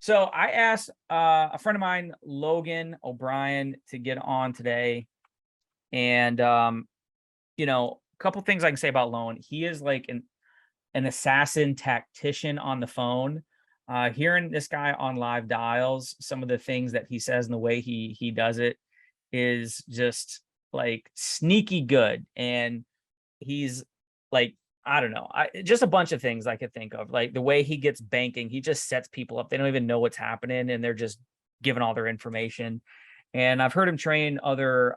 So I asked a friend of mine, Logan O'Brien, to get on today. And, a couple things I can say about Logan. He is like an assassin tactician on the phone. Hearing this guy on live dials, some of the things that he says and the way he does it is just like sneaky good. And he's like, I don't know, just a bunch of things I could think of, like the way he gets banking. He just sets people up. They don't even know what's happening, and they're just giving all their information. And I've heard him train other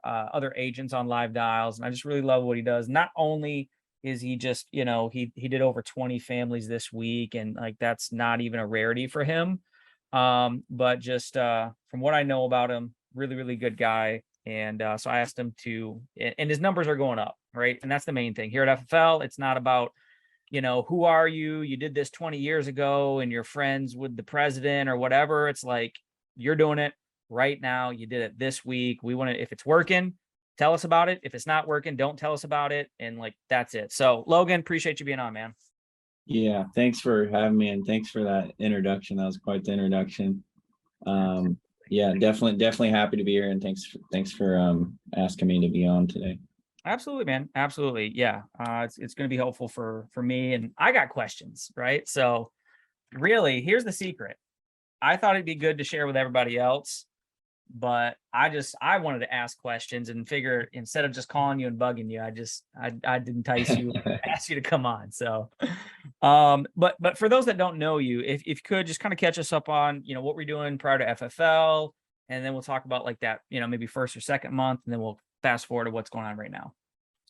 agents on live dials, and I just really love what he does. Not only is he just, he did over 20 families this week, and like that's not even a rarity for him. But just from what I know about him, really, really good guy. And so I asked him to, and his numbers are going up, right? And that's the main thing here at FFL. It's not about, who are you? You did this 20 years ago and you're friends with the president or whatever. It's like, you're doing it right now. You did it this week. We want to, if it's working, tell us about it. If it's not working, don't tell us about it. And like, that's it. So Logan, appreciate you being on, man. Yeah, thanks for having me, and thanks for that introduction. That was quite the introduction. Yeah, definitely happy to be here, and thanks for asking me to be on today. Absolutely, man. Absolutely. Yeah. It's going to be helpful for me. And I got questions, right? So really, here's the secret. I thought it'd be good to share with everybody else, but I wanted to ask questions and figure, instead of just calling you and bugging you, I'd entice you, ask you to come on. So, but for those that don't know you, if you could just kind of catch us up on, what we're doing prior to FFL, and then we'll talk about like that, maybe first or second month, and then we'll fast forward to what's going on right now.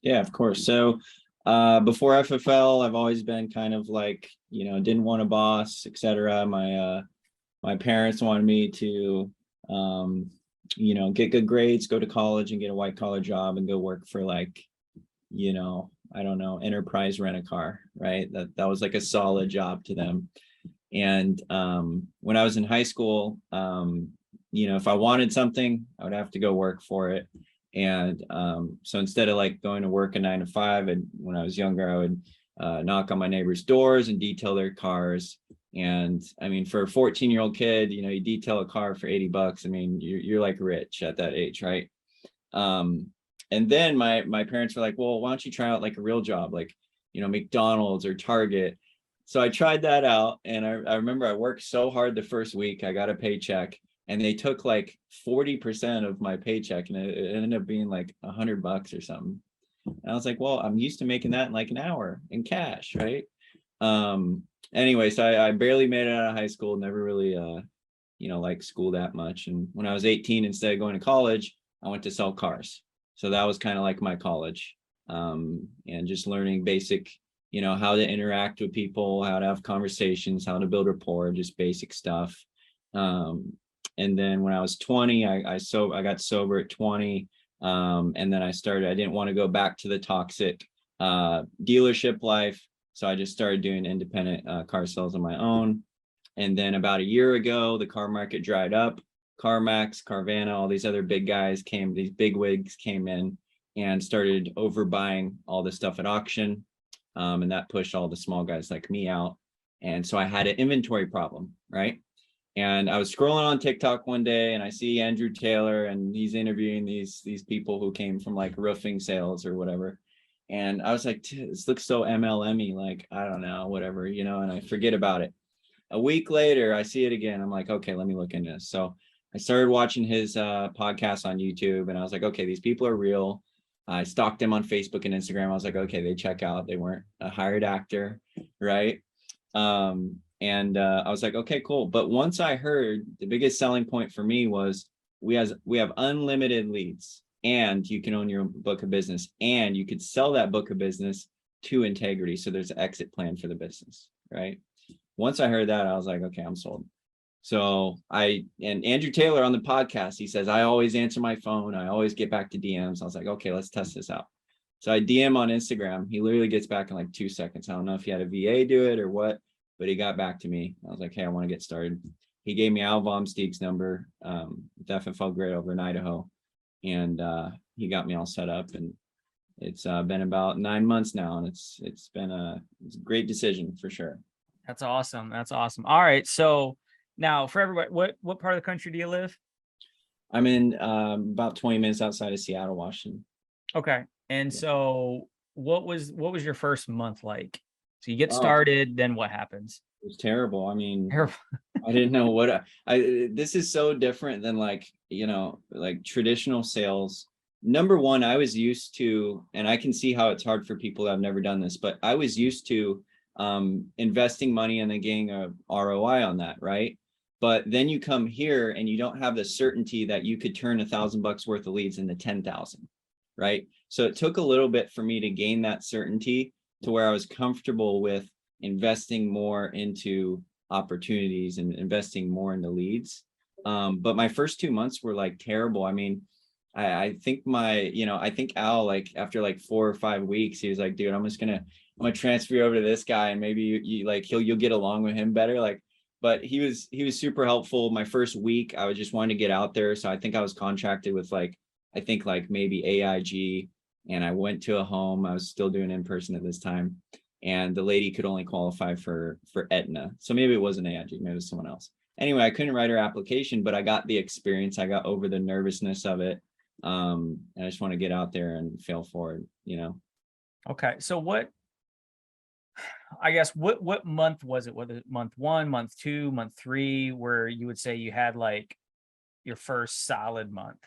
Yeah, of course. So before FFL, I've always been kind of like, didn't want a boss, etc. My parents wanted me to get good grades, go to college and get a white collar job and go work for like, I don't know, Enterprise Rent-A-Car, right? That was like a solid job to them. And when I was in high school, if I wanted something, I would have to go work for it. And so instead of like going to work a 9 to 5, and when I was younger, I would knock on my neighbors' doors and detail their cars. And I mean, for a 14-year-old kid, you detail a car for $80. I mean, you're like rich at that age, right? And then my parents were like, well, why don't you try out like a real job, like, McDonald's or Target. So I tried that out, and I remember I worked so hard the first week. I got a paycheck, and they took like 40% of my paycheck, and it ended up being like $100 or something. And I was like, well, I'm used to making that in like an hour in cash, right? Anyway, so I barely made it out of high school, never really liked school that much. And when I was 18, instead of going to college, I went to sell cars. So that was kind of like my college, and just learning basic, how to interact with people, how to have conversations, how to build rapport, just basic stuff. And then when I was 20, I got sober at 20. And then I didn't want to go back to the toxic dealership life. So I just started doing independent car sales on my own. And then about a year ago, the car market dried up. CarMax, Carvana, all these other big guys these big wigs came in and started overbuying all the stuff at auction. And that pushed all the small guys like me out. And so I had an inventory problem, right? And I was scrolling on TikTok one day, and I see Andrew Taylor, and he's interviewing these people who came from like roofing sales or whatever. And I was like, this looks so MLM-y, like, I don't know, whatever, and I forget about it. A week later, I see it again. I'm like, okay, let me look into this. So I started watching his podcast on YouTube, and I was like, okay, these people are real. I stalked them on Facebook and Instagram. I was like, okay, they check out. They weren't a hired actor, right? And I was like, okay, cool. But once I heard, the biggest selling point for me was we have unlimited leads, and you can own your own book of business, and you could sell that book of business to Integrity. So there's an exit plan for the business, right? Once I heard that, I was like, okay, I'm sold. So and Andrew Taylor on the podcast, he says, I always answer my phone. I always get back to DMs. I was like, okay, let's test this out. So I DM on Instagram. He literally gets back in like 2 seconds. I don't know if he had a VA do it or what, but he got back to me. I was like, hey, I want to get started. He gave me Al Vomsteeg's number, with FFL Grid over in Idaho. And he got me all set up, and it's been about 9 months now, and it's been a great decision for sure. That's awesome. That's awesome. All right. So Now, for everybody, what part of the country do you live? I'm in about 20 minutes outside of Seattle, Washington. Okay. And Yeah. so what was your first month like? So you get Oh, started, then what happens? it was terrible. I mean, Terrible. I didn't know what this is so different than like, like traditional sales. Number one, I was used to, and I can see how it's hard for people that have never done this, but I was used to investing money and then getting a ROI on that, right? But then you come here and you don't have the certainty that you could turn $1,000 worth of leads into 10,000, right? So it took a little bit for me to gain that certainty to where I was comfortable with investing more into opportunities and investing more into leads. But my first 2 months were like terrible. I mean, I think I think Al, like after like 4 or 5 weeks, he was like, dude, I'm gonna transfer you over to this guy and maybe you like you'll get along with him better. Like, but he was super helpful. My first week, I was just wanting to get out there. So I think I was contracted with I think maybe AIG, and I went to a home. I was still doing in person at this time, and the lady could only qualify for Aetna. So maybe it wasn't AIG, maybe it was someone else. Anyway, I couldn't write her application, but I got the experience. I got over the nervousness of it. And I just want to get out there and fail forward, Okay. So what month was it? Was it month 1, month 2, month 3, where you would say you had like your first solid month?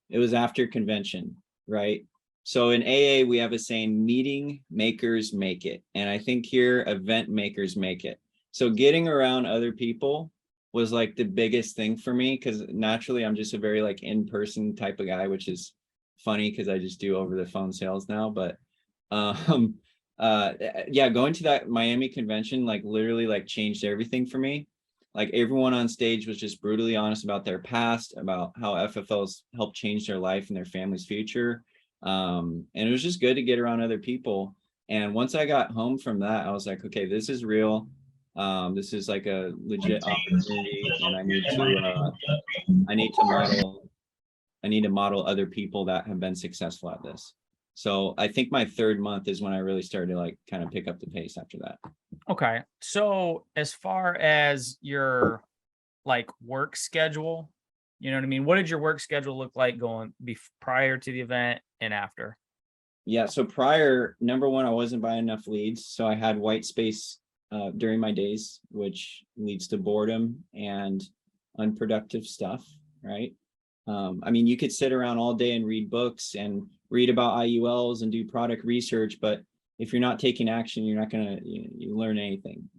It was after convention, right? So in AA, we have a saying, meeting makers make it. And I think here, event makers make it. So getting around other people was like the biggest thing for me, because naturally I'm just a very like in-person type of guy, which is funny because I just do over the phone sales now. But yeah, going to that Miami convention like literally like changed everything for me. Like everyone on stage was just brutally honest about their past, about how FFLs helped change their life and their family's future. And it was just good to get around other people. And once I got home from that, I was like, okay, this is real. This is like a legit opportunity, and I need to model other people that have been successful at this. So I think my 3rd month is when I really started to like kind of pick up the pace after that. Okay. So as far as your like work schedule, you know what I mean? What did your work schedule look like going prior to the event and after? Yeah. So prior, number one, I wasn't buying enough leads. So I had white space during my days, which leads to boredom and unproductive stuff, right? I mean, you could sit around all day and read books and read about IULs and do product research, but if you're not taking action, you're not gonna learn anything.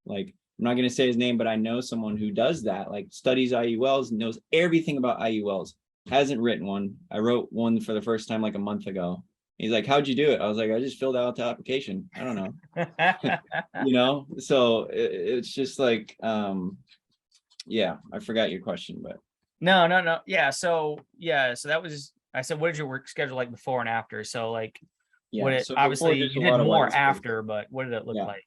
Like I'm not gonna say his name, but I know someone who does that, like studies IULs, knows everything about IULs, hasn't written one. I wrote one for the first time like a month ago. He's like, how'd you do it? I was like, I just filled out the application. I don't know. So it's just like, yeah, I forgot your question, but. No. Yeah. So that was, I said, what is your work schedule like before and after? So like, Yeah, so obviously before, there's a you had lot of more white space. after, but what did it look Yeah. like?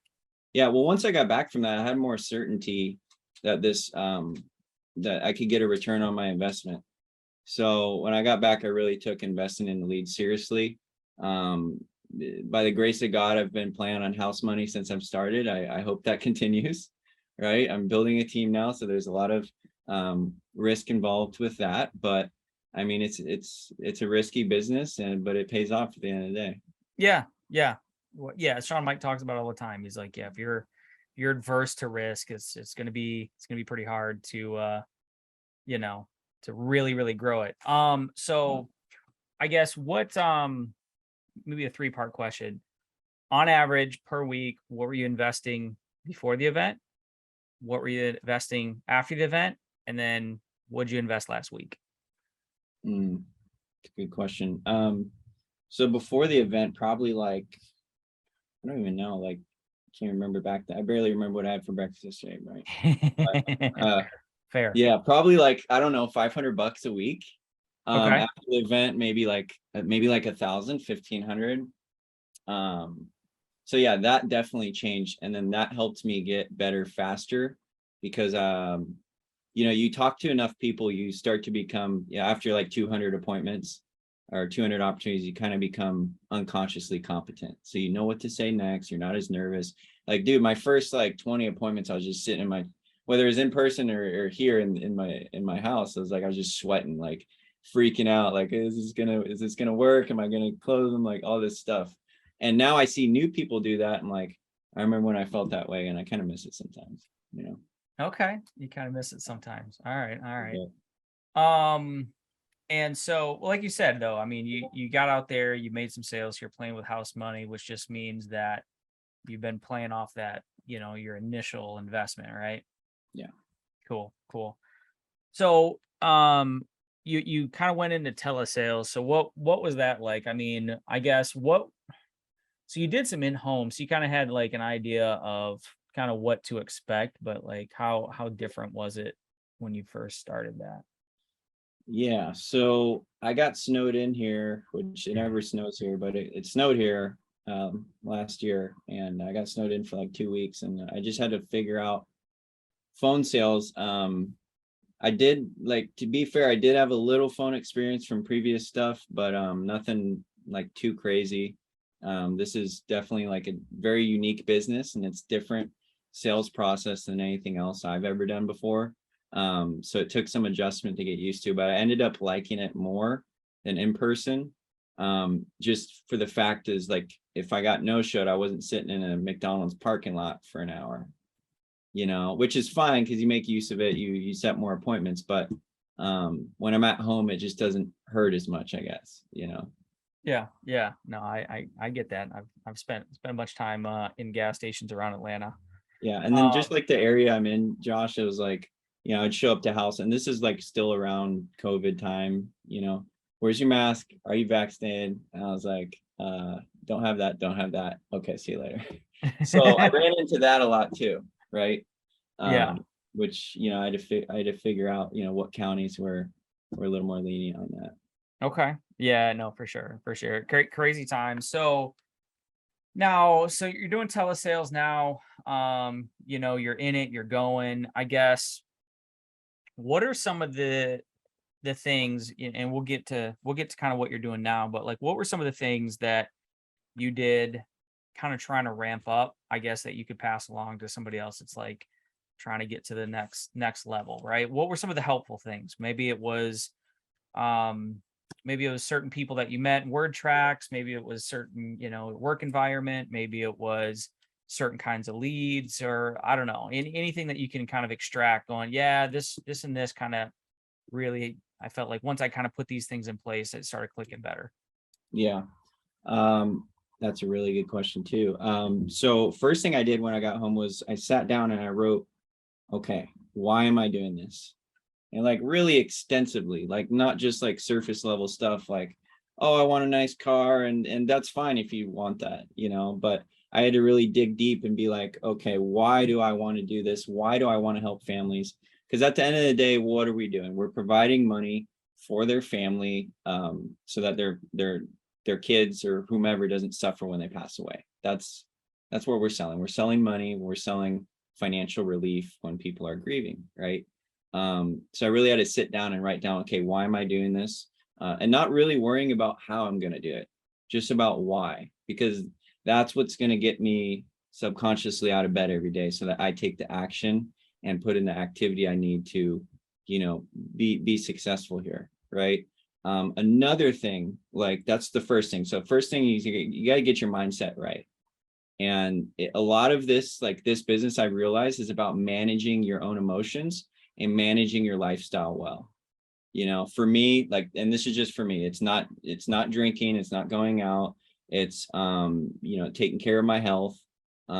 Yeah, well, once I got back from that, I had more certainty that that I could get a return on my investment. So when I got back, I really took investing in the lead seriously. By the grace of God, I've been playing on house money since I've started. I hope that continues, right? I'm building a team now, so there's a lot of risk involved with that. But I mean, it's a risky business, but it pays off at the end of the day. Yeah. Well, yeah. Sean Mike talks about it all the time. He's like, yeah, if you're adverse to risk, it's gonna be pretty hard to to really grow it. So I guess maybe a 3-part question. On average per week, what were you investing before the event? What were you investing after the event? And then what did you invest last week? Good question. So before the event, probably like, I don't even know, like, can't remember back then. I barely remember what I had for breakfast yesterday, right? But, Fair. yeah, probably like, I don't know, $500 a week. Okay. After the event, maybe like 1,000, 1,500. So yeah, that definitely changed. And then that helped me get better faster because, you talk to enough people, you start to become, after like 200 appointments or 200 opportunities, you kind of become unconsciously competent. So you know what to say next. You're not as nervous. Like, dude, my first like 20 appointments, I was just sitting in whether it's in person or here in my house, I was just sweating, like freaking out, like, is this gonna work? Am I gonna close them? Like all this stuff. And now I see new people do that. And like, I remember when I felt that way, and I kind of miss it sometimes, you know? Okay. You kind of miss it sometimes. All right. All right. Yeah. And so, well, like you said, though, I mean, you got out there, you made some sales, you're playing with house money, which just means that you've been playing off that, your initial investment, right? Yeah. Cool, cool. So, you kind of went into telesales. So what was that like? I mean, I guess so you did some in-home, so you kind of had like an idea of kind of what to expect, but like how different was it when you first started that? Yeah, so I got snowed in here, which it never snows here, but it snowed here last year, and I got snowed in for like 2 weeks, and I just had to figure out phone sales. I did, like, to be fair, I did have a little phone experience from previous stuff, but nothing like too crazy. This is definitely like a very unique business, and it's different sales process than anything else I've ever done before. So it took some adjustment to get used to, but I ended up liking it more than in person. Just for the fact is, like, if I got no showed, I wasn't sitting in a McDonald's parking lot for an hour, which is fine because you make use of it. You set more appointments, but when I'm at home, it just doesn't hurt as much, I guess. Yeah, yeah. No, I get that. I've spent a bunch of time in gas stations around Atlanta. Yeah, and then Um, just like the area I'm in, Josh, it was like, I'd show up to house, and this is like still around COVID time, where's your mask? Are you vaccinated? And I was like, don't have that, don't have that. Okay, see you later. So I ran into that a lot too, right? yeah. Which, I had to figure out, what counties were a little more lenient on that. Okay. Yeah, no, for sure. For sure. Crazy time. So now, so you're doing telesales now. You're in it, you're going. I guess what are some of the things, and we'll get to kind of what you're doing now, but like what were some of the things that you did kind of trying to ramp up, I guess, that you could pass along to somebody else? It's like trying to get to the next level, right? What were some of the helpful things? Um maybe it was certain people that you met in word tracks, maybe it was certain, work environment, maybe it was certain kinds of leads, or I don't know, anything that you can kind of extract on, yeah, this and this kind of really, I felt like once I kind of put these things in place, it started clicking better. Yeah. That's a really good question too. So first thing I did when I got home was I sat down and I wrote, okay, why am I doing this? And like really extensively, like not just like surface level stuff, like, oh, I want a nice car, and that's fine if you want that, but I had to really dig deep and be like, okay, why do I want to do this? Why do I want to help families? Because at the end of the day, what are we doing? We're providing money for their family, so that their kids or whomever doesn't suffer when they pass away. That's what we're selling. We're selling money. We're selling financial relief when people are grieving, right? So I really had to sit down and write down, okay, why am I doing this? And not really worrying about how I'm going to do it, just about why, because that's what's going to get me subconsciously out of bed every day, so that I take the action and put in the activity I need to, be successful here, right? Another thing, like, that's the first thing. So first thing is you got to get your mindset right. And a lot of this, like this business, I realize, is about managing your own emotions and managing your lifestyle well. For me, like, and this is just for me, it's not drinking, it's not going out, it's taking care of my health.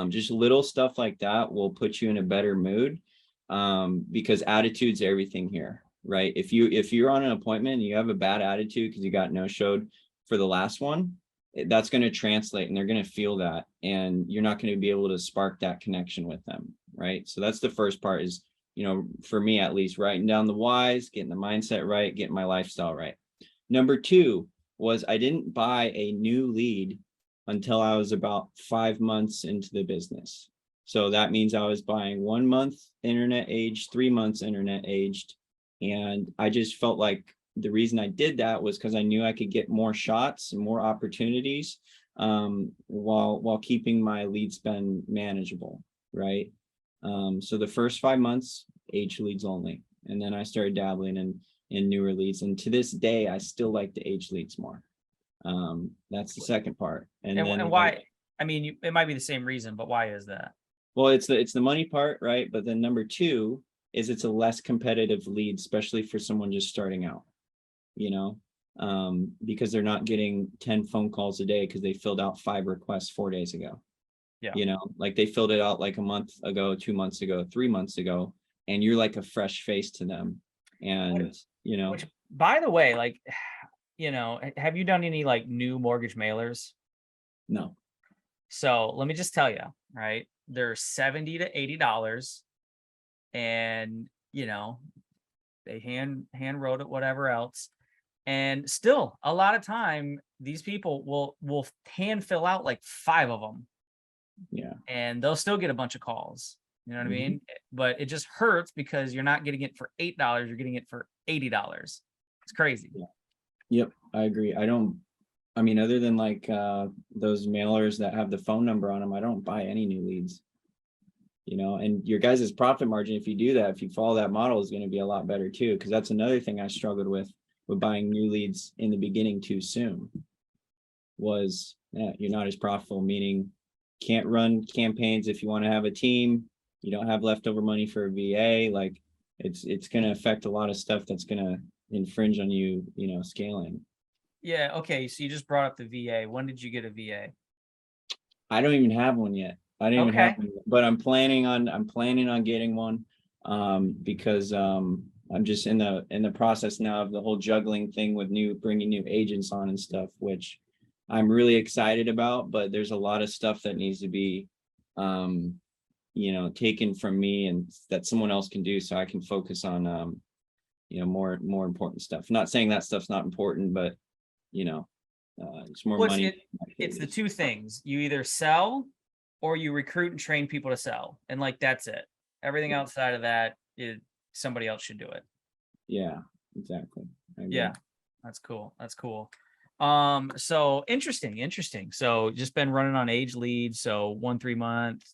Just little stuff like that will put you in a better mood, because attitude's everything here, right? If you're on an appointment and you have a bad attitude because you got no showed for the last one, that's going to translate, and they're going to feel that, and you're not going to be able to spark that connection with them, right? So that's the first part is, for me at least, writing down the whys, getting the mindset right, getting my lifestyle right. Number two was I didn't buy a new lead until I was about 5 months into the business. So that means I was buying 1 month internet aged, 3 months internet aged. And I just felt like the reason I did that was because I knew I could get more shots and more opportunities, while keeping my lead spend manageable, right? So the first 5 months, age leads only. And then I started dabbling in newer leads. And to this day, I still like the age leads more. That's the second part. And then and why? I mean, it might be the same reason, but why is that? well, it's the money part, right? But then number two is it's a less competitive lead, especially for someone just starting out, because they're not getting 10 phone calls a day because they filled out 5 requests 4 days ago. Yeah. Like they filled it out like a month ago, 2 months ago, 3 months ago, and you're like a fresh face to them. And, Which, by the way, like, have you done any like new mortgage mailers? no. So let me just tell you, right? They're $70 to $80, and they hand wrote it, whatever else. And still, a lot of time, these people will hand fill out like 5 of them. Yeah. And they'll still get a bunch of calls. You know what I Mhm. mean? But it just hurts because you're not getting it for $8, you're getting it for $80. It's crazy. Yeah. Yep, I agree. I mean, other than like those mailers that have the phone number on them, I don't buy any new leads. And your guys' profit margin, if you do that, if you follow that model, is going to be a lot better too. Because that's another thing I struggled with buying new leads in the beginning too soon. Was you're not as profitable, meaning can't run campaigns if you want to have a team. You don't have leftover money for a VA. Like it's going to affect a lot of stuff that's going to infringe on you, scaling. Yeah. Okay. So you just brought up the VA. When did you get a VA? I don't even have one yet. I don't even have Okay. one yet, but I'm planning on getting one because I'm just in the process now of the whole juggling thing with bringing new agents on and stuff, which I'm really excited about, but there's a lot of stuff that needs to be taken from me and that someone else can do so I can focus on more important stuff. Not saying that stuff's not important, but it's more Well, money. it's the two things. You either sell or you recruit and train people to sell. And like, that's it. Everything outside of that somebody else should do it. Yeah, exactly. I agree. Yeah, that's cool. That's cool. So interesting. So just been running on age leads. So 1-3 month,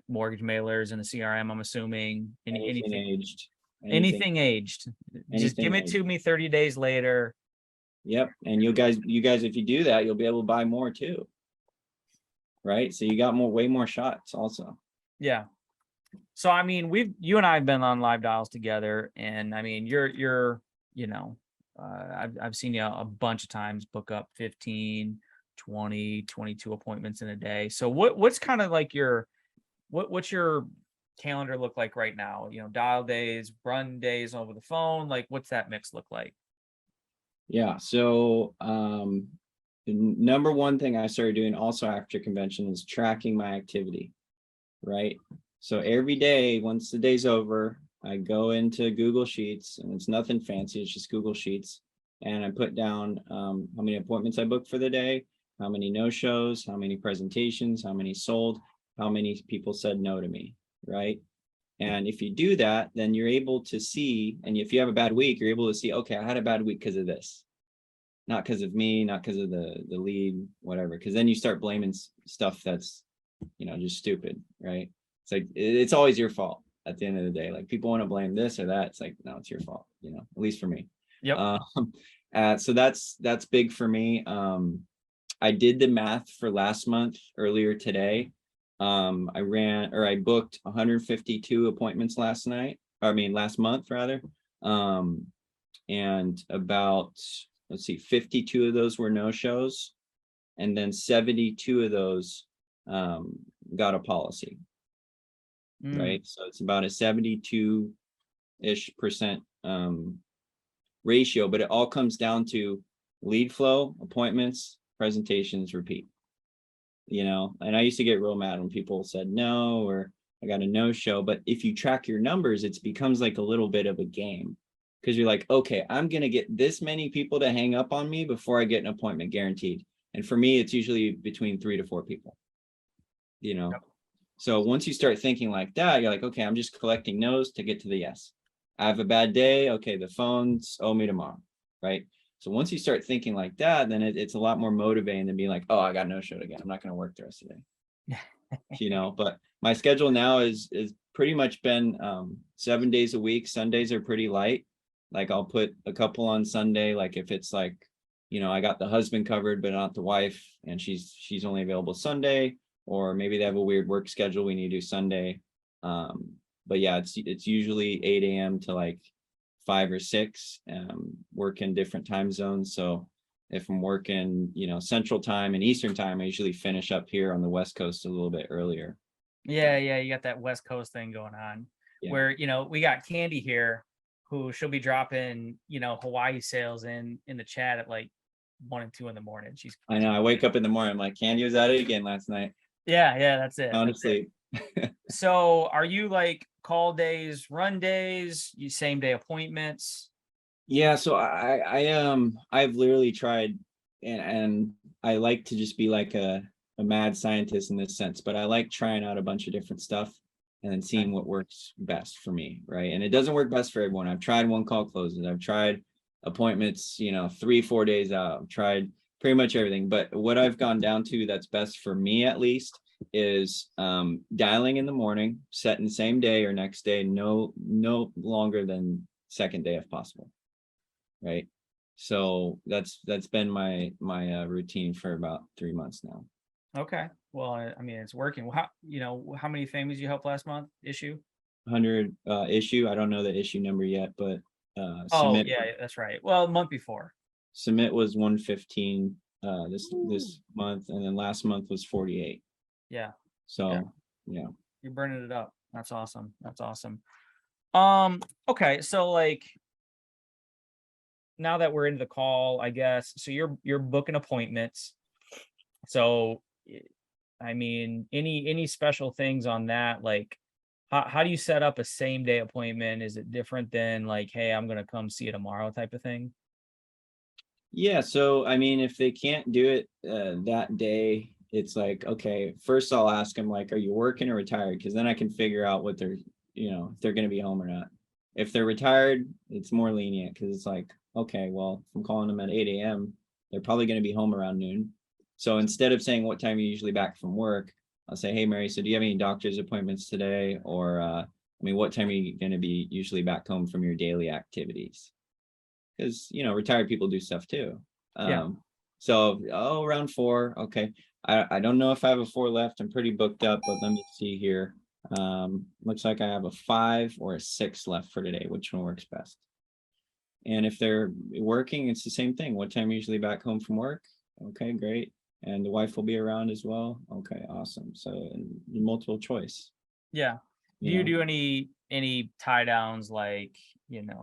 mortgage mailers in the CRM, I'm assuming. Anything aged. Anything aged. Just give it to me 30 days later. Yep. And you guys, if you do that, you'll be able to buy more too. Right. So you got way more shots also. Yeah. So, I mean, you and I have been on live dials together, and I mean, I've seen you a bunch of times book up 15, 20, 22 appointments in a day. So what's kind of like what's your calendar look like right now? Dial days, run days over the phone, like what's that mix look like? Yeah. So, the number one thing I started doing also after convention is tracking my activity, right? So every day, once the day's over, I go into Google Sheets, and it's nothing fancy. It's just Google Sheets. And I put down how many appointments I booked for the day, how many no-shows, how many presentations, how many sold, how many people said no to me, right? And if you do that, then you're able to see, and if you have a bad week, you're able to see, okay, I had a bad week because of this. Not because of me, not because of the lead, whatever. Because then you start blaming stuff that's, just stupid, right? It's like, it's always your fault at the end of the day. Like people want to blame this or that. It's like, no, it's your fault, at least for me. Yep. So that's big for me. I did the math for last month earlier today. I booked 152 appointments last month rather. And about, 52 of those were no-shows. And then 72 of those got a policy. Right. So it's about a 72-ish% ratio, but it all comes down to lead flow, appointments, presentations, repeat. And I used to get real mad when people said no, or I got a no-show. But if you track your numbers, it becomes like a little bit of a game, because you're like, okay, I'm going to get this many people to hang up on me before I get an appointment guaranteed. And for me, it's usually between 3 to 4 people, Yep. So once you start thinking like that, you're like, okay, I'm just collecting no's to get to the yes. I have a bad day. Okay, the phones owe me tomorrow, right? So once you start thinking like that, then it's a lot more motivating than being like, oh, I got no show again. I'm not going to work the rest of the day. But my schedule now is pretty much been 7 days a week. Sundays are pretty light. Like I'll put a couple on Sunday. Like if it's like, I got the husband covered, but not the wife, and she's only available Sunday, or maybe they have a weird work schedule we need to do Sunday. But yeah, it's usually 8 a.m. to like 5 or 6, work in different time zones. So if I'm working, Central Time and Eastern Time, I usually finish up here on the West Coast a little bit earlier. Yeah, you got that West Coast thing going on, Yeah. where we got Candy here, who she'll be dropping Hawaii sales in the chat at like 1 and 2 in the morning. I know. I wake up in the morning, I'm like, Candy was at it again last night. Yeah, that's it. Honestly. So are you like call days, run days, you same day appointments? Yeah, so I've literally tried, and I like to just be like a mad scientist in this sense, but I like trying out a bunch of different stuff and then seeing what works best for me, right? And it doesn't work best for everyone. I've tried one call closes, I've tried appointments, 3-4 days out, I've tried pretty much everything. But what I've gone down to that's best for me at least is dialing in the morning, setting same day or next day, no longer than second day if possible. Right. So that's been my routine for about 3 months now. Okay. Well, I mean, it's working. How many families you helped last month issue? 100 issue. I don't know the issue number yet, but submit. Yeah, that's right. Well, month before. Submit was 115 this month, and then last month was 48. Yeah. So yeah. You're burning it up. That's awesome. Okay, so like now that we're into the call, I guess, so you're booking appointments. So I mean, any special things on that? Like how do you set up a same day appointment? Is it different than like, hey, I'm gonna come see you tomorrow type of thing? Yeah, so I mean, if they can't do it that day, it's like, okay, first I'll ask them like, are you working or retired? Because then I can figure out what they're, if they're going to be home or not. If they're retired, it's more lenient because it's like, okay, well, if I'm calling them at 8 a.m., they're probably going to be home around noon. So instead of saying what time you're usually back from work, I'll say, hey, Mary, so do you have any doctor's appointments today? Or, what time are you going to be usually back home from your daily activities? Because, retired people do stuff too. So, around 4. Okay. I don't know if I have a 4 left. I'm pretty booked up, but let me see here. Looks like I have a 5 or a 6 left for today. Which one works best? And if they're working, it's the same thing. What time are you usually back home from work? Okay, great. And the wife will be around as well. Okay, awesome. So multiple choice. Yeah. Do you do any tie downs like,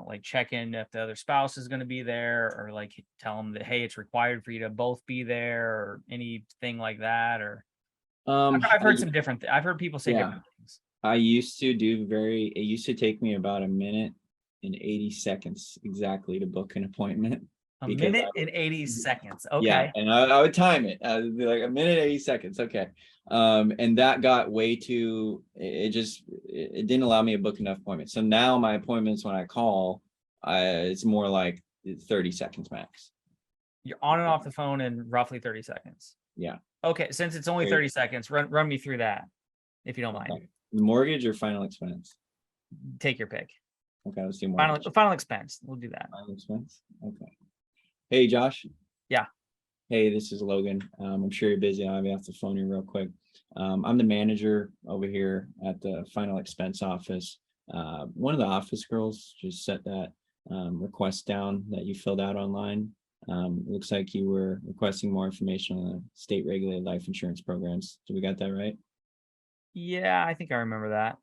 like check in if the other spouse is going to be there, or like tell them that, hey, it's required for you to both be there, or anything like that? Or I've heard some different, I've heard people say different things. I used to it used to take me about 1 minute and 80 seconds exactly to book an appointment. A minute and 80 seconds. Okay. Yeah, and I would time it. I would be like 1 minute 80 seconds. Okay. And that got way too. It didn't allow me to book enough appointments. So now my appointments when I call, it's more like 30 seconds max. You're on and off the phone in roughly 30 seconds. Yeah. Okay, since it's only 30 seconds, run me through that, if you don't mind. Mortgage or final expense? Take your pick. Okay, let's do mortgage. Final expense. We'll do that. Final expense. Okay. Hey, Josh. Yeah. Hey, this is Logan. I'm sure you're busy. I'll have to phone you real quick. I'm the manager over here at the final expense office. One of the office girls just set that request down that you filled out online. Looks like you were requesting more information on the state regulated life insurance programs. Did we got that right? Yeah, I think I remember that.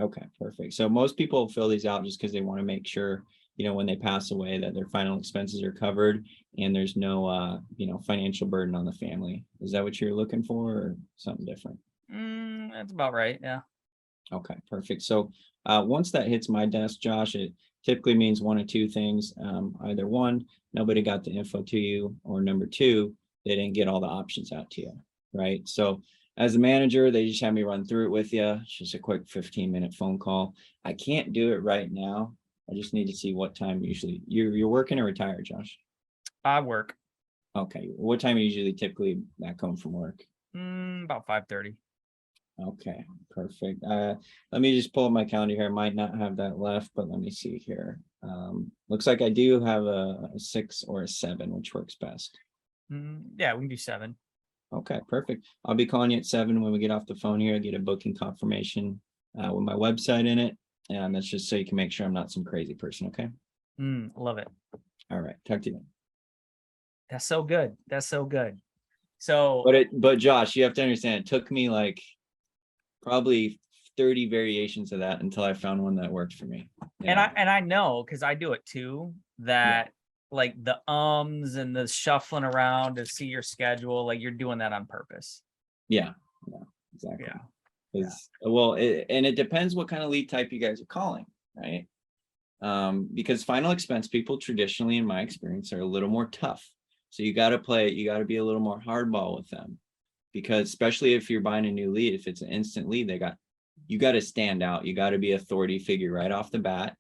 Okay, perfect. So most people fill these out just because they want to make sure, when they pass away, that their final expenses are covered and there's no, financial burden on the family. Is that what you're looking for, or something different? That's about right. Yeah. Okay, perfect. So once that hits my desk, Josh, it typically means one of two things. Either one, nobody got the info to you, or number two, they didn't get all the options out to you, right? So as a manager, they just have me run through it with you. It's just a quick 15-minute phone call. I can't do it right now. I just need to see what time usually you're working or retired, Josh? I work. Okay. What time are you usually typically back home from work? About 5:30. Okay, perfect. Let me just pull up my calendar here. I might not have that left, but let me see here. Looks like I do have a 6 or a 7, which works best. Yeah, we can do 7. Okay, perfect. I'll be calling you at 7 when we get off the phone here. I get a booking confirmation with my website in it. And that's just so you can make sure I'm not some crazy person. Okay. Love it. All right. Talk to you then. That's so good. That's so good. So, But Josh, you have to understand, it took me like probably 30 variations of that until I found one that worked for me. and I know, because I do it too, that like the ums and the shuffling around to see your schedule, like you're doing that on purpose. Yeah, exactly. Yeah. Well, and it depends what kind of lead type you guys are calling, right? Because final expense people traditionally, in my experience, are a little more tough. So you got to be a little more hardball with them, because especially if you're buying a new lead, if it's an instant lead, you got to stand out. You got to be authority figure right off the bat.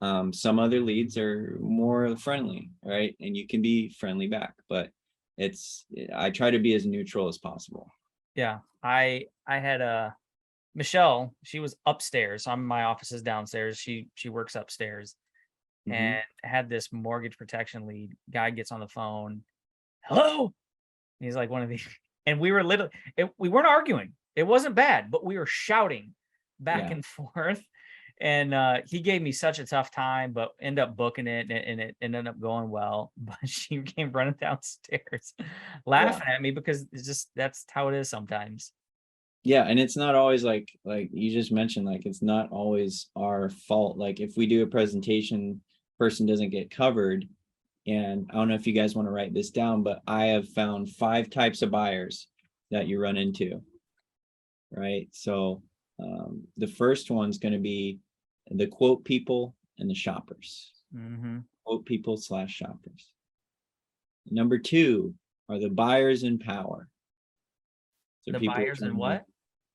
Some other leads are more friendly, right? And you can be friendly back, but I try to be as neutral as possible. Yeah. I had Michelle, she was upstairs. My office is downstairs. She works upstairs, and had this mortgage protection lead. Guy gets on the phone. Hello. He's like one of these, and we were literally, we weren't arguing. It wasn't bad, but we were shouting back and forth. And he gave me such a tough time, but ended up booking it, and it ended up going well. But she came running downstairs, laughing at me, because it's just, that's how it is sometimes. Yeah, and it's not always like you just mentioned, like it's not always our fault. Like if we do a presentation, person doesn't get covered. And I don't know if you guys want to write this down, but I have found 5 types of buyers that you run into. Right. So the first one's going to be the quote people and the shoppers. Quote people / shoppers. Number 2 are the buyers in power. So The buyers in what?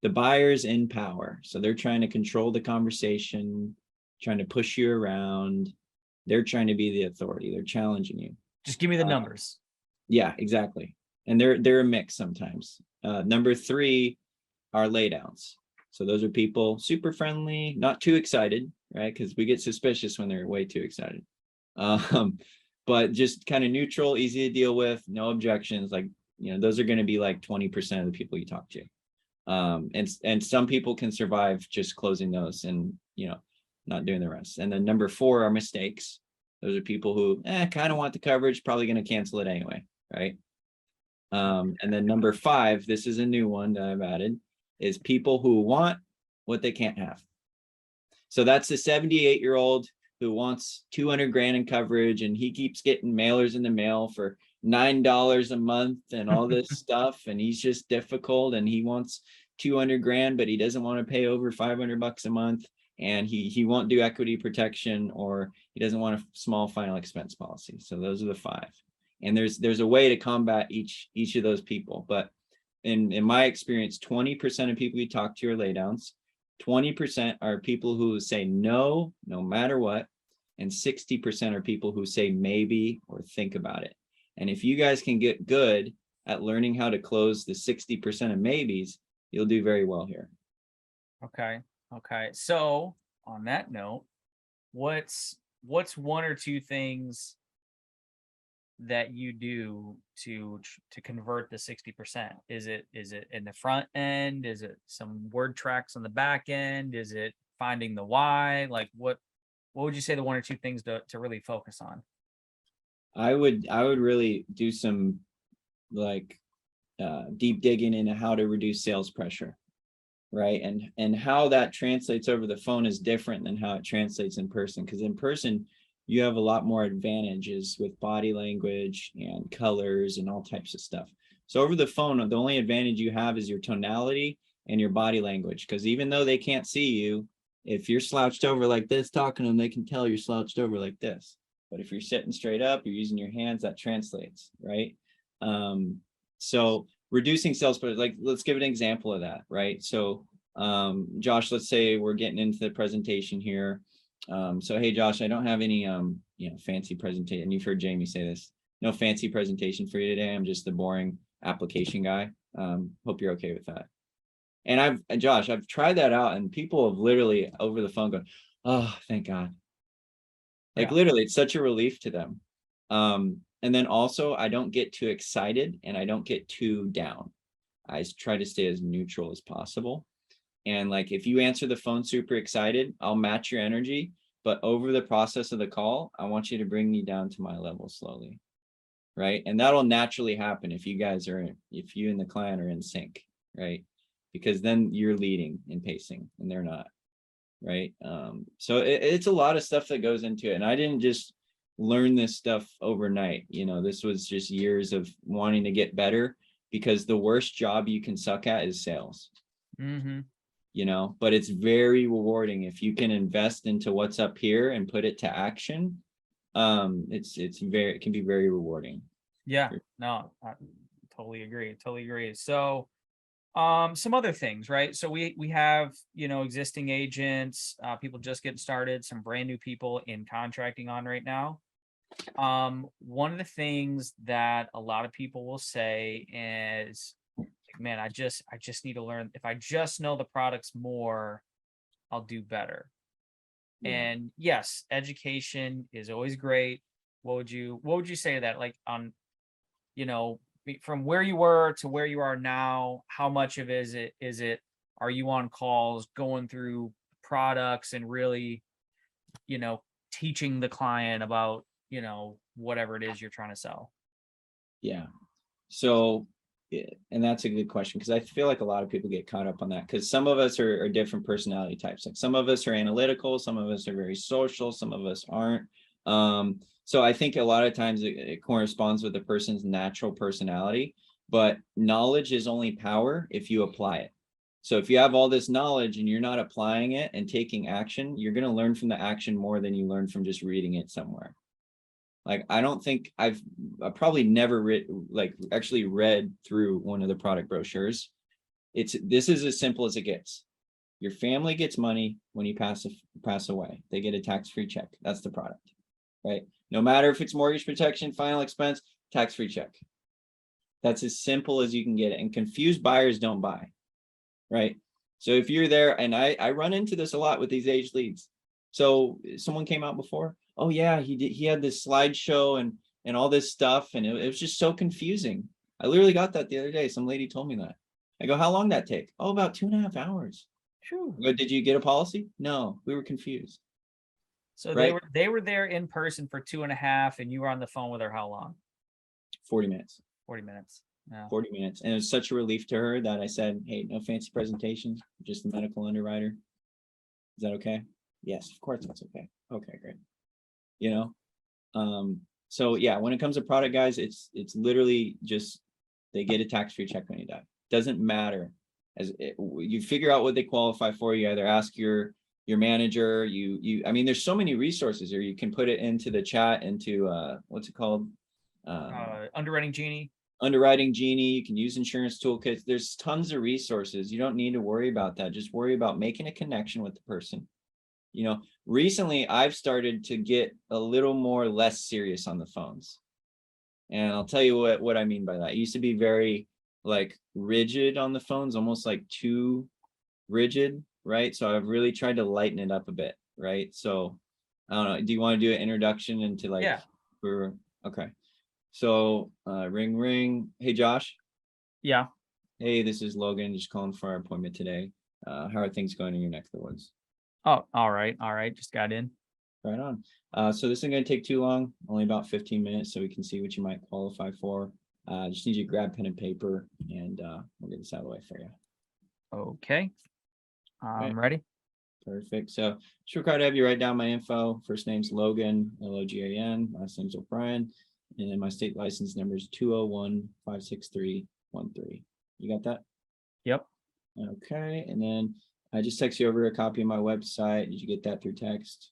The buyers in power. So they're trying to control the conversation, trying to push you around. They're trying to be the authority. They're challenging you. Just give me the numbers. Yeah, exactly. And they're a mix sometimes. Number 3 are laydowns. So those are people super friendly, not too excited, right? Because we get suspicious when they're way too excited. But just kind of neutral, easy to deal with, no objections. Like, those are going to be like 20% of the people you talk to. And some people can survive just closing those and, not doing the rest. And then number 4 are mistakes. Those are people who kind of want the coverage, probably going to cancel it anyway, right? And then number 5, this is a new one that I've added, is people who want what they can't have. So that's the 78-year-old who wants 200 grand in coverage, and he keeps getting mailers in the mail for $9 a month and all this stuff. And he's just difficult, and he wants 200 grand, but he doesn't want to pay over $500 a month. And he won't do equity protection, or he doesn't want a small final expense policy. So those are the 5. And there's a way to combat each of those people. But in my experience, 20% of people you talk to are laydowns. 20% are people who say no matter what. And 60% are people who say maybe or think about it. And if you guys can get good at learning how to close the 60% of maybes, you'll do very well here. Okay. So on that note, what's 1 or 2 things that you do to convert the 60%? Is it in the front end? Is it some word tracks on the back end? Is it finding the why? Like what would you say the 1 or 2 things to really focus on? I would really do some like deep digging into how to reduce sales pressure, right? And how that translates over the phone is different than how it translates in person, because in person you have a lot more advantages with body language and colors and all types of stuff. So over the phone, the only advantage you have is your tonality and your body language, because even though they can't see you, if you're slouched over like this talking to them, they can tell you're slouched over like this. But if you're sitting straight up, you're using your hands, that translates, right? So reducing sales pressure, like let's give an example of that, right? So Josh, let's say we're getting into the presentation here. So hey Josh, I don't have any fancy presentation, and you've heard Jamie say this, no fancy presentation for you today. I'm just the boring application guy. Hope you're okay with that. And Josh, I've tried that out, and people have literally over the phone gone, "Oh, thank God." Like Yeah. literally, it's such a relief to them. And then also I don't get too excited and I don't get too down. I try to stay as neutral as possible. And like if you answer the phone super excited, I'll match your energy. But over the process of the call, I want you to bring me down to my level slowly. Right. And that'll naturally happen if if you and the client are in sync, right? Because then you're leading and pacing and they're not. Right. So it's a lot of stuff that goes into it. And I didn't just learn this stuff overnight. This was just years of wanting to get better, because the worst job you can suck at is sales. Mm-hmm. But it's very rewarding if you can invest into what's up here and put it to action. It can be very rewarding. Yeah, no, I totally agree. Totally agree. So, some other things, right? So we have, existing agents, people just getting started, some brand new people in contracting on right now. One of the things that a lot of people will say is, like, man, I just need to learn. If I just know the products more, I'll do better. Yeah. And yes, education is always great. What would you say to that? Like, on, from where you were to where you are now, how much of is it are you on calls going through products and really, teaching the client about, whatever it is you're trying to sell? Yeah. So, and that's a good question, because I feel like a lot of people get caught up on that, because some of us are different personality types. Like some of us are analytical, some of us are very social, some of us aren't. So I think a lot of times it corresponds with the person's natural personality, but knowledge is only power if you apply it. So if you have all this knowledge and you're not applying it and taking action, you're going to learn from the action more than you learn from just reading it somewhere. Like, I don't think I probably never actually read through one of the product brochures. This is as simple as it gets. Your family gets money when you pass away. They get a tax-free check. That's the product, right? No matter if it's mortgage protection, final expense, tax-free check. That's as simple as you can get it. And confused buyers don't buy, right? So if you're there, and I run into this a lot with these age leads. So someone came out before. Oh yeah, he had this slideshow and all this stuff, and it was just so confusing. I literally got that the other day. Some lady told me that. I go, how long did that take? Oh, about 2.5 hours. Sure. I go, did you get a policy? No, we were confused. So right? they were there in person for 2.5, and you were on the phone with her how long? 40 minutes. 40 minutes. Yeah. 40 minutes. And it was such a relief to her that I said, hey, no fancy presentations, just the medical underwriter. Is that okay? Yes, of course that's okay. Okay, great. So yeah, when it comes to product, guys, it's literally just they get a tax-free check when you die. Doesn't matter. You figure out what they qualify for. You either ask your manager. I mean, there's so many resources, or you can put it into the chat, into what's it called? Underwriting Genie. Underwriting Genie. You can use insurance toolkits. There's tons of resources. You don't need to worry about that. Just worry about making a connection with the person. Recently I've started to get a little more less serious on the phones. And I'll tell you what I mean by that. I used to be very like rigid on the phones, almost like too rigid, right? So I've really tried to lighten it up a bit, right? So I don't know. Do you want to do an introduction into like, yeah. Okay. So ring, ring. Hey, Josh. Yeah. Hey, this is Logan. Just calling for our appointment today. How are things going in your neck of the woods? Oh, all right. Just got in. Right on. So this isn't going to take too long, only about 15 minutes, so we can see what you might qualify for. Just need you to grab pen and paper, and we'll get this out of the way for you. Okay. I'm ready. Perfect. So just required to have you write down my info. First name's Logan, Logan. Last name's O'Brien. And then my state license number is 201-563-13. You got that? Yep. Okay. And then I just text you over a copy of my website. Did you get that through text?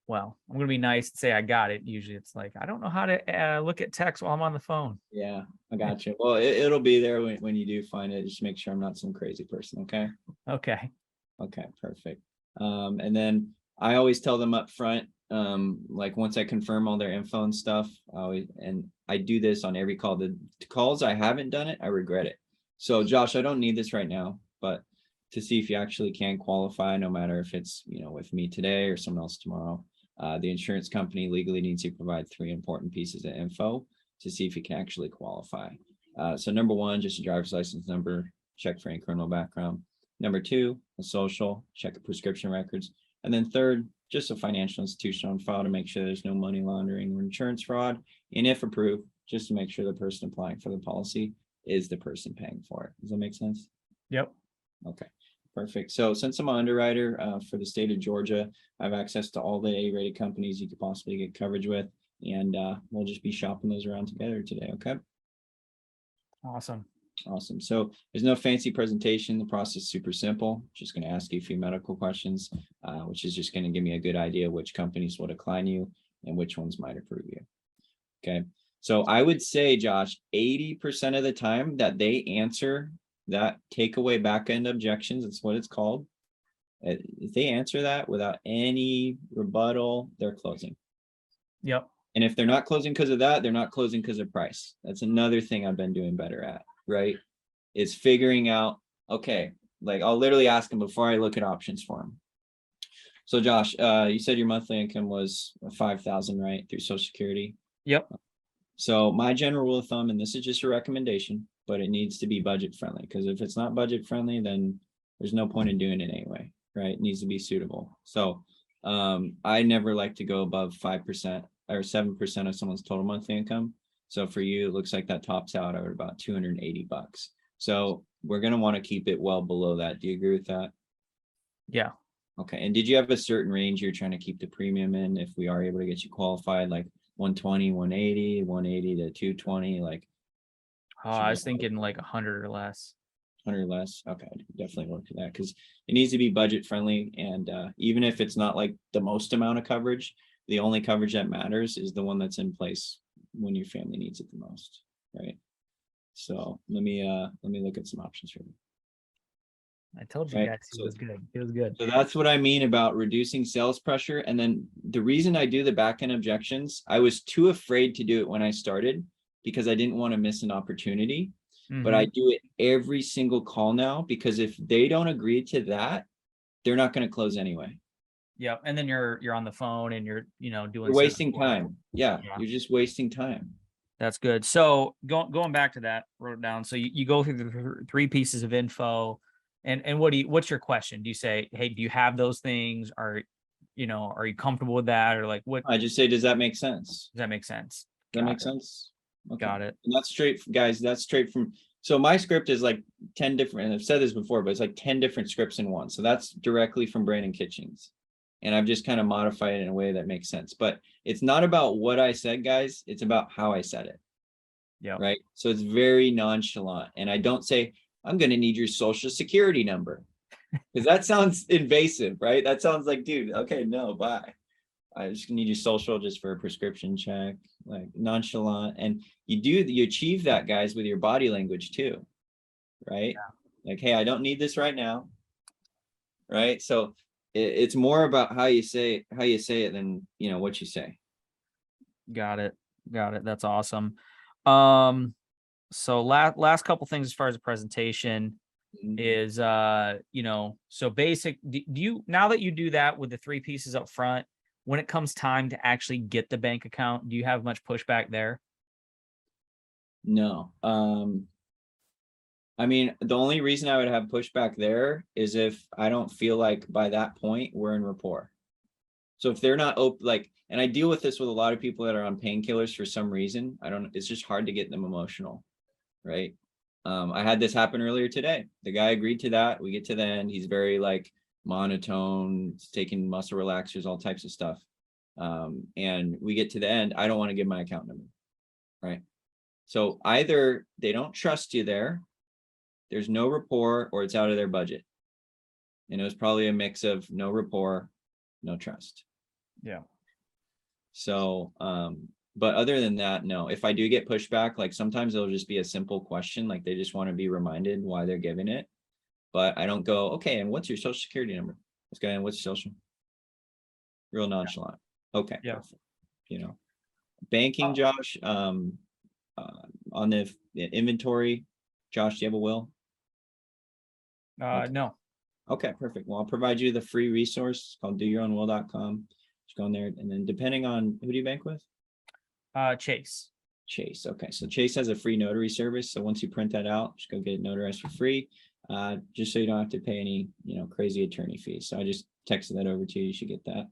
Well, I'm going to be nice and say I got it. Usually it's like, I don't know how to look at text while I'm on the phone. Yeah, I got you. Well, it'll be there when you do find it. Just make sure I'm not some crazy person. Okay. Okay. Okay, perfect. And then I always tell them up front, like once I confirm all their info and stuff, and I do this on every call. The calls I haven't done it, I regret it. So Josh, I don't need this right now, but to see if you actually can qualify, no matter if it's, with me today or someone else tomorrow, the insurance company legally needs to provide 3 important pieces of info to see if you can actually qualify. So number 1, just a driver's license number, check for any criminal background. Number 2, a social, check the prescription records. And then 3rd, just a financial institution on file to make sure there's no money laundering or insurance fraud. And if approved, just to make sure the person applying for the policy is the person paying for it. Does that make sense? Yep. Okay, perfect. So since I'm an underwriter for the state of Georgia, I have access to all the A-rated companies you could possibly get coverage with. And we'll just be shopping those around together today, okay? Awesome. Awesome. So there's no fancy presentation. The process is super simple. Just going to ask you a few medical questions, which is just going to give me a good idea which companies will decline you and which ones might approve you. Okay. So I would say, Josh, 80% of the time that they answer that takeaway back-end objections, that's what it's called. If they answer that without any rebuttal, they're closing. Yep. And if they're not closing because of that, they're not closing because of price. That's another thing I've been doing better at, right? Is figuring out, okay, like I'll literally ask them before I look at options for them. So Josh, you said your monthly income was 5,000, right? Through Social Security. Yep. So my general rule of thumb, and this is just a recommendation, but it needs to be budget friendly, because if it's not budget friendly, then there's no point in doing it anyway, right? It needs to be suitable. So I never like to go above 5% or 7% of someone's total monthly income. So for you, it looks like that tops out at about $280. So we're going to want to keep it well below that. Do you agree with that? Yeah. Okay. And did you have a certain range you're trying to keep the premium in if we are able to get you qualified, like 120, 180, 180 to 220, like? I was thinking like 100 or less. 100 or less. Okay, definitely work for that, because it needs to be budget friendly. And even if it's not like the most amount of coverage, the only coverage that matters is the one that's in place when your family needs it the most, right? So let me look at some options for you. I told you guys it was good. It was good. So that's what I mean about reducing sales pressure. And then the reason I do the back end objections, I was too afraid to do it when I started because I didn't want to miss an opportunity. But I do it every single call now, because if they don't agree to that, they're not going to close anyway. Yeah. And then you're on the phone and you're doing You're wasting time. Yeah, you're just wasting time. That's good. So going back to that, wrote it down. So you go through the 3 pieces of info, and what's your question? Do you say, hey, do you have those things? Are you comfortable with that? Or like what? I just say, does that make sense? Does that make sense? Does that make sense? Okay. Got it. And that's straight, guys. That's straight from. So my script is like 10 different, and I've said this before, but it's like 10 different scripts in one. So that's directly from Brandon Kitchings. And I've just kind of modified it in a way that makes sense. But it's not about what I said, guys. It's about how I said it. Yeah. Right. So it's very nonchalant. And I don't say, I'm going to need your social security number, because that sounds invasive, right? That sounds like, dude, okay, no, bye. I just need your social just for a prescription check, like nonchalant. And you achieve that, guys, with your body language too, right? Yeah. Like, hey, I don't need this right now. Right. So it's more about how you say it than, what you say. Got it. That's awesome. So last couple things as far as the presentation is, so basic, do you, now that you do that with the 3 pieces up front, when it comes time to actually get the bank account, do you have much pushback there? No. I mean, the only reason I would have pushback there is if I don't feel like by that point we're in rapport. So if they're not open, like, and I deal with this with a lot of people that are on painkillers for some reason. It's just hard to get them emotional, right? I had this happen earlier today. The guy agreed to that. We get to the end. He's very like monotone, taking muscle relaxers, all types of stuff. And we get to the end. I don't want to give my account number, right? So either they don't trust you there's no rapport, or it's out of their budget. And it was probably a mix of no rapport, no trust. Yeah. So, but other than that, no. If I do get pushback, like sometimes it'll just be a simple question, like they just want to be reminded why they're giving it. But I don't go, okay, and what's your social security number? Let's go, and what's your social? Real nonchalant. Okay. Yeah. Perfect. Banking, Josh, on the inventory, Josh, do you have a will? No. Okay, perfect. Well, I'll provide you the free resource. It's called doyourownwill.com. Just go in there, and then depending on who do you bank with? Chase. Chase. Okay, so Chase has a free notary service. So once you print that out, just go get it notarized for free, just so you don't have to pay any, crazy attorney fees. So I just texted that over to you. You should get that.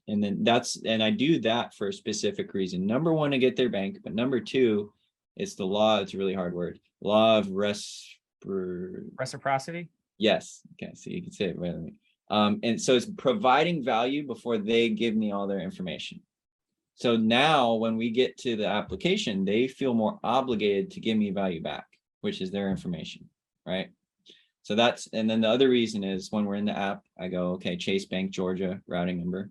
And then I do that for a specific reason. Number one, to get their bank, but number two, it's the law. It's a really hard word. Law of Reciprocity. Yes. Okay. So you can say it right. And so it's providing value before they give me all their information. So now when we get to the application, they feel more obligated to give me value back, which is their information, right? So and then the other reason is when we're in the app, I go, okay, Chase Bank, Georgia, routing number.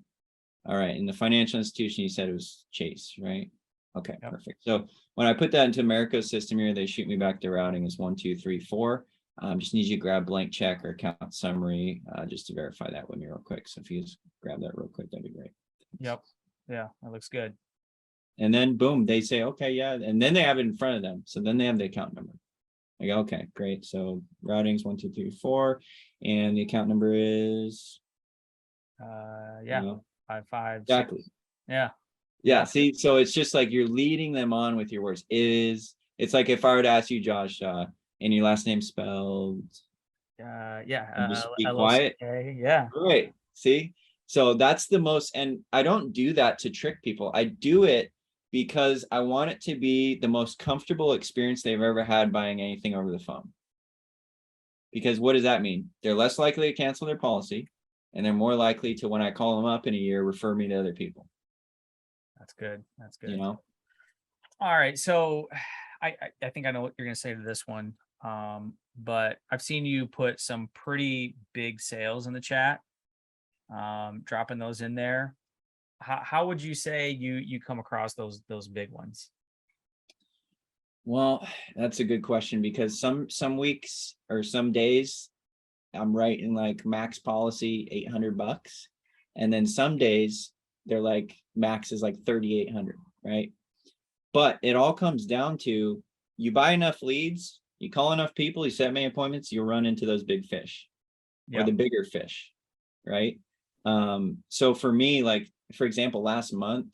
All right. In the financial institution, you said it was Chase, right? Okay, yep. Perfect. So when I put that into America's system here, they shoot me back to routing as 1, 2, 3, 4. Just need you to grab blank check or account summary, just to verify that with me real quick. So if you just grab that real quick, that'd be great. Yep. Yeah, that looks good. And then boom, they say, okay, yeah. And then they have it in front of them. So then they have the account number. I go, okay, great. So routing's 1, 2, 3, 4. And the account number is 556. Exactly. Yeah. Yeah. See, so it's just like you're leading them on with your words. It's like if I were to ask you, Josh, and your last name spelled just be quiet. Yeah. Great. See, so that's the most, and I don't do that to trick people. I do it because I want it to be the most comfortable experience they've ever had buying anything over the phone. Because what does that mean? They're less likely to cancel their policy, and they're more likely to, when I call them up in a year, refer me to other people. That's good. That's good. All right. So I think I know what you're going to say to this one. But I've seen you put some pretty big sales in the chat, dropping those in there. How would you say you come across those big ones? Well, that's a good question, because some weeks or some days I'm writing like max policy $800, and then some days they're like max is like 3,800, right? But it all comes down to, you buy enough leads, you call enough people, you set many appointments, you'll run into those big fish, or the bigger fish, right? So for me, like, for example, last month,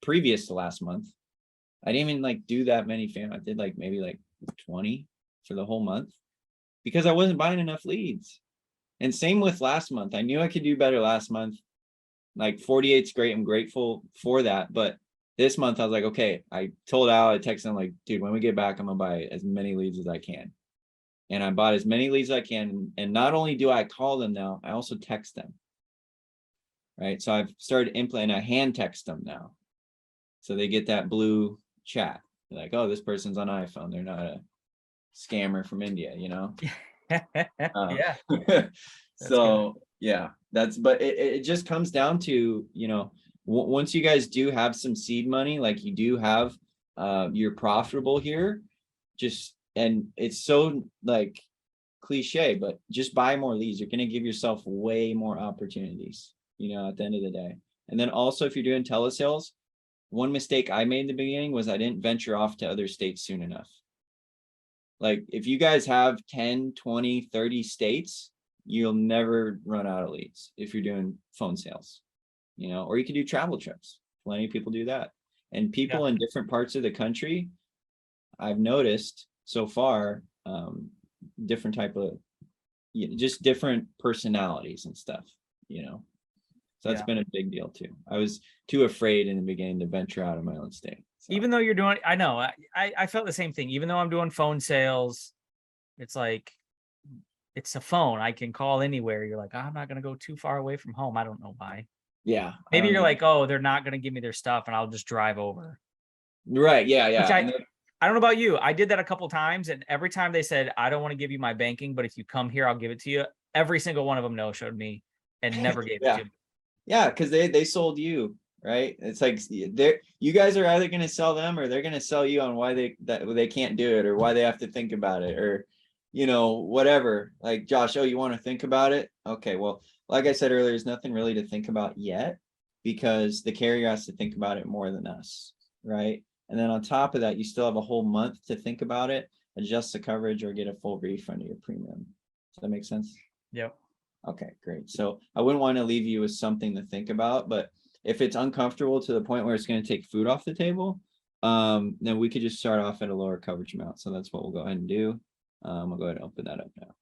previous to last month, I didn't even like do that many I did like maybe like 20 for the whole month, because I wasn't buying enough leads. And same with last month. I knew I could do better last month. Like 48's great. I'm grateful for that. But this month I was like, okay, I told Al, I texted him like, dude, when we get back, I'm gonna buy as many leads as I can. And I bought as many leads as I can. And not only do I call them now, I also text them. Right. So I've started implementing, I hand text them now. So they get that blue chat. They're like, oh, this person's on iPhone. They're not a scammer from India, Yeah. So yeah, but it just comes down to, once you guys do have some seed money, like you do have, you're profitable here, and it's so like cliche, but just buy more leads. You're going to give yourself way more opportunities, at the end of the day. And then also, if you're doing telesales, one mistake I made in the beginning was I didn't venture off to other states soon enough. Like if you guys have 10, 20, 30 states, you'll never run out of leads if you're doing phone sales, or you can do travel trips. Plenty of people do that. And people in different parts of the country, I've noticed so far, different type of, just different personalities and stuff, So that's been a big deal too. I was too afraid in the beginning to venture out of my own state. So. Even though you're doing, I know, I felt the same thing. Even though I'm doing phone sales, it's like, it's a phone. I can call anywhere. You're like, I'm not going to go too far away from home. I don't know why. Yeah. Maybe you're like, oh, they're not going to give me their stuff and I'll just drive over. Right. Yeah. Yeah. I don't know about you. I did that a couple times, and every time they said, I don't want to give you my banking, but if you come here, I'll give it to you. Every single one of them no-showed me and never gave it to me. Yeah, because they sold you, right? It's like you guys are either going to sell them, or they're going to sell you on why they can't do it, or why they have to think about it, or whatever. Like, Josh, oh, you want to think about it? Okay, well, like I said earlier, there's nothing really to think about yet, because the carrier has to think about it more than us, right? And then on top of that, you still have a whole month to think about it. adjust the coverage, or get a full refund of your premium. Does that make sense? Yep. Okay, great. So I wouldn't want to leave you with something to think about, but if it's uncomfortable to the point where it's going to take food off the table, then we could just start off at a lower coverage amount. So that's what we'll go ahead and do. I'll go ahead and open that up now.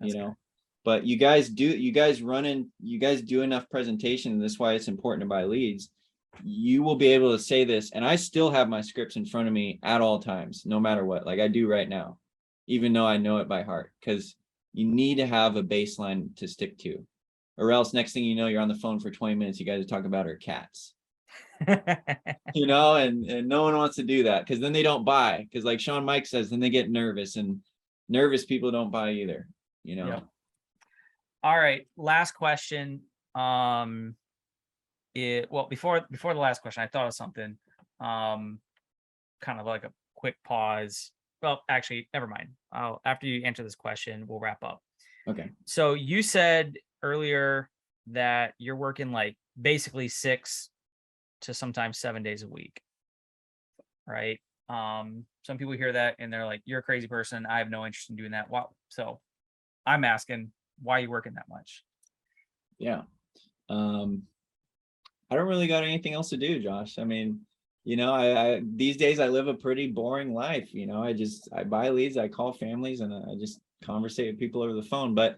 That's you know, good. but you guys do enough presentation, and that's why it's important to buy leads. You will be able to say this, and I still have my scripts in front of me at all times, no matter what, like I do right now, even though I know it by heart, because you need to have a baseline to stick to, or else next thing you know, you're on the phone for 20 minutes. You guys are talking about our cats, and no one wants to do that, because then they don't buy, because like Sean Mike says, then they get nervous, and nervous people don't buy either. Yep. All right. Last question. Well, before the last question, I thought of something. Kind of like a quick pause. Well, actually, never mind. After you answer this question, we'll wrap up. Okay. So you said earlier that you're working like basically 6 to sometimes 7 days a week, right? Some people hear that and they're like, "You're a crazy person. I have no interest in doing that." Wow. So I'm asking, why are you working that much? Yeah. I don't really got anything else to do, Josh. I mean, I these days I live a pretty boring life. I buy leads, I call families, and I just conversate with people over the phone. But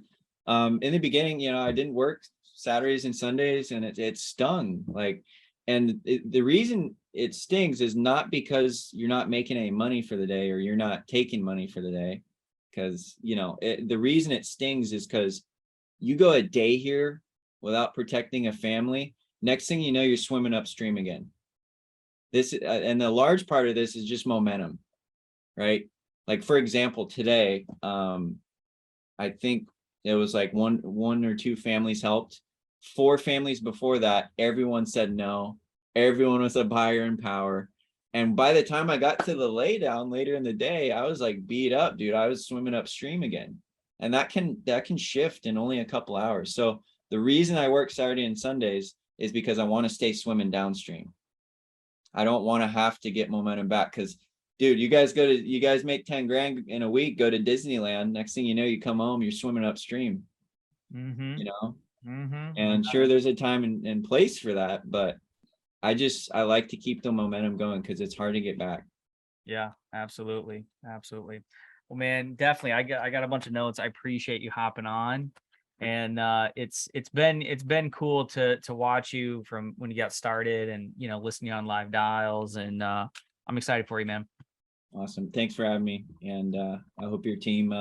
in the beginning, I didn't work Saturdays and Sundays, and it stung. The reason it stings is not because you're not making any money for the day, or you're not taking money for the day. Because the reason it stings is because you go a day here without protecting a family, next thing you know, you're swimming upstream again. This and the large part of this is just momentum, right? Like, for example, today, I think it was like one or two families helped. 4 families before that, everyone said no. Everyone was a buyer in power. And by the time I got to the laydown later in the day, I was like beat up, dude. I was swimming upstream again. And that can shift in only a couple hours. So the reason I work Saturday and Sundays is because I want to stay swimming downstream. I don't want to have to get momentum back, because dude, you guys make 10 grand in a week, go to Disneyland. Next thing you know, you come home, you're swimming upstream. And sure, there's a time and place for that, but I like to keep the momentum going, because it's hard to get back. Yeah, absolutely. Absolutely. Well, man, definitely. I got a bunch of notes. I appreciate you hopping on. And it's been cool to watch you from when you got started, and listening on live dials, and I'm excited for you, man. Awesome. Thanks for having me. And I hope your team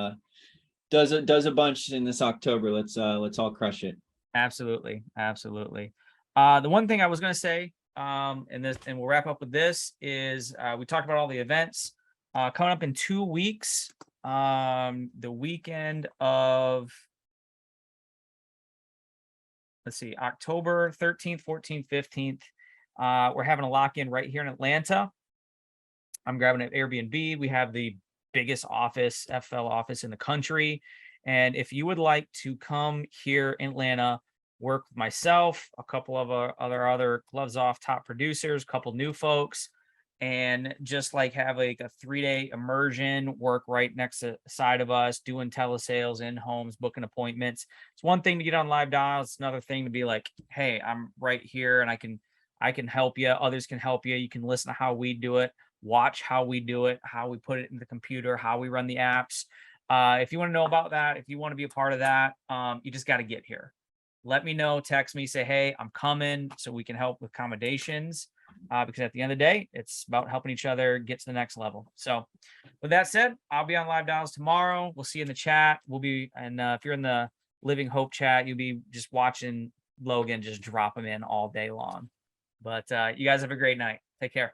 does a bunch in this October. Let's all crush it. Absolutely. Absolutely. The one thing I was going to say, and we'll wrap up with this, is we talked about all the events coming up in 2 weeks. The weekend of, let's see, October 13th, 14th, 15th. We're having a lock-in right here in Atlanta. I'm grabbing an Airbnb. We have the biggest FL office in the country. And if you would like to come here in Atlanta, work with myself, a couple of other gloves off top producers, a couple new folks, and just like have like a 3-day immersion, work right next to side of us, doing telesales in homes, booking appointments. It's one thing to get on live dials. It's another thing to be like, hey, I'm right here and I can help you. Others can help you. You can listen to how we do it, watch how we do it, how we put it in the computer, how we run the apps. If you want to know about that, if you want to be a part of that, you just got to get here. Let me know, text me, say, hey, I'm coming, so we can help with accommodations. Because at the end of the day, it's about helping each other get to the next level. So with that said, I'll be on live dials tomorrow. We'll see you in the chat. And if you're in the Living Hope chat, you'll be just watching Logan just drop them in all day long. But you guys have a great night. Take care.